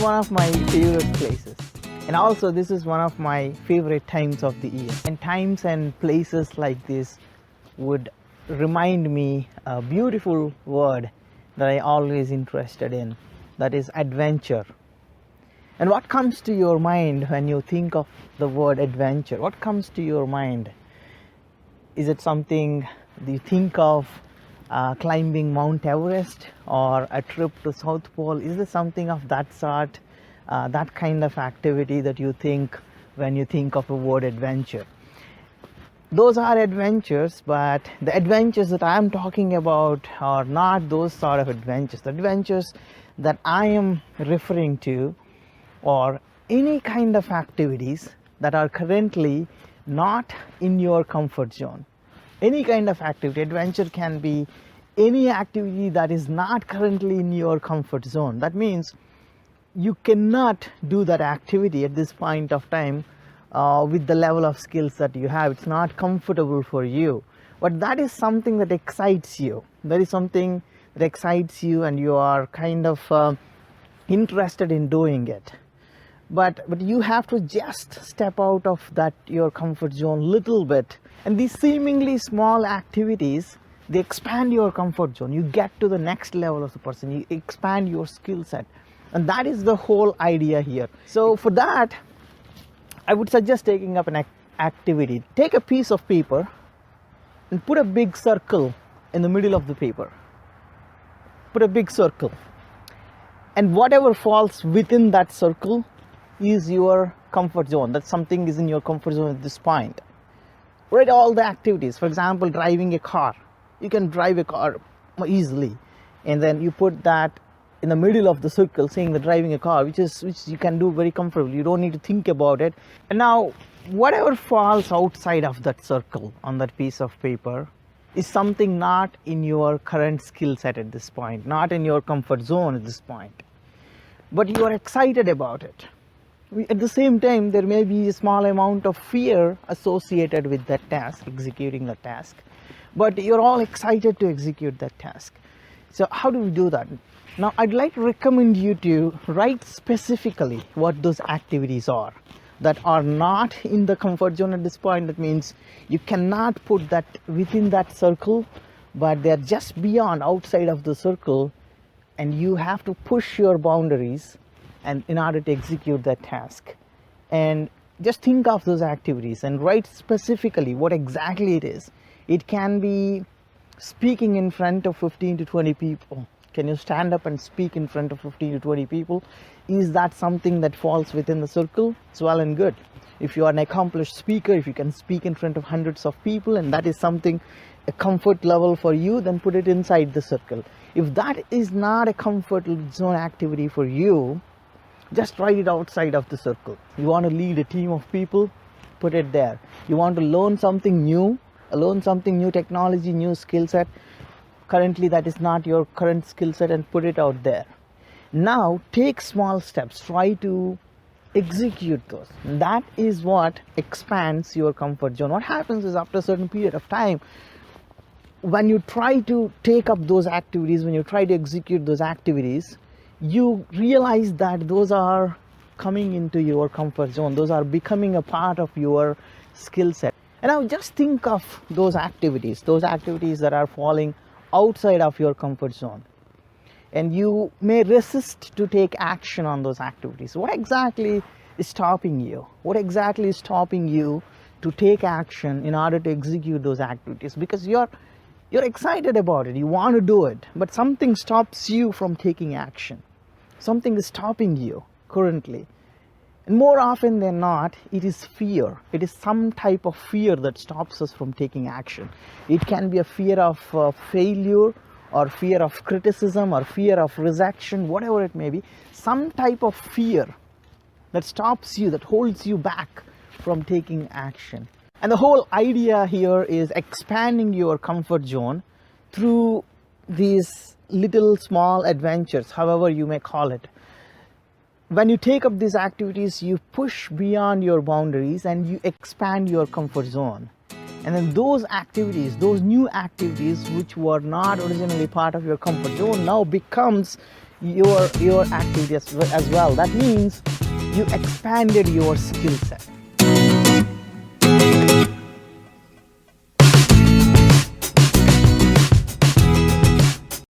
one of my favorite places. And also this is one of my favorite times of the year. And times and places like this would remind me a beautiful word that I always interested in, that is adventure. And what comes to your mind when you think of the word adventure? What comes to your mind? Is it something you think of climbing Mount Everest or a trip to South Pole? Is it something of that sort, that kind of activity that you think when you think of the word adventure? Those are adventures, but the adventures that I am talking about are not those sort of adventures. The adventures that I am referring to are any kind of activities that are currently not in your comfort zone. Any kind of activity. Adventure can be any activity that is not currently in your comfort zone. That means you cannot do that activity at this point of time with the level of skills that you have. It's not comfortable for you, but that is something that excites you. That is something that excites you and you are kind of interested in doing it. But you have to just step out of that your comfort zone little bit. And these seemingly small activities, they expand your comfort zone. You get to the next level of the person. You expand your skill set. And that is the whole idea here. So for that, I would suggest taking up an activity. Take a piece of paper and put a big circle in the middle of the paper. Put a big circle. And whatever falls within that circle is your comfort zone. That something is in your comfort zone at this point. Write all the activities. For example, driving a car. You can drive a car easily, and then you put that in the middle of the circle, saying that driving a car, which you can do very comfortably. You don't need to think about it. And now, whatever falls outside of that circle on that piece of paper is something not in your current skill set at this point, not in your comfort zone at this point. But you are excited about it. At the same time, there may be a small amount of fear associated with that task, executing the task, but you're all excited to execute that task. So how do we do that? Now, I'd like to recommend you to write specifically what those activities are that are not in the comfort zone at this point. That means you cannot put that within that circle, but they're just beyond, outside of the circle, and you have to push your boundaries and in order to execute that task. And just think of those activities and write specifically what exactly it is. It can be speaking in front of 15 to 20 people. Can you stand up and speak in front of 15 to 20 people? Is that something that falls within the circle? It's well and good. If you are an accomplished speaker, if you can speak in front of hundreds of people and that is something, a comfort level for you, then put it inside the circle. If that is not a comfort zone activity for you, just write it outside of the circle. You want to lead a team of people, put it there. You want to learn something new, technology, new skill set. Currently that is not your current skill set, and put it out there. Now take small steps, try to execute those. That is what expands your comfort zone. What happens is, after a certain period of time, when you try to take up those activities, when you try to execute those activities, you realize that those are coming into your comfort zone. Those are becoming a part of your skill set. And now just think of those activities that are falling outside of your comfort zone. And you may resist to take action on those activities. What exactly is stopping you? What exactly is stopping you to take action in order to execute those activities? Because you're excited about it, you want to do it, but something stops you from taking action. Something is stopping you currently. And more often than not, it is fear. It is some type of fear that stops us from taking action. It can be a fear of failure, or fear of criticism, or fear of rejection, whatever it may be. Some type of fear that stops you, that holds you back from taking action. And the whole idea here is expanding your comfort zone through these little small adventures, however you may call it. When you take up these activities, you push beyond your boundaries and you expand your comfort zone. And then those activities, those new activities which were not originally part of your comfort zone, now becomes your activity as well. That means you expanded your skill set.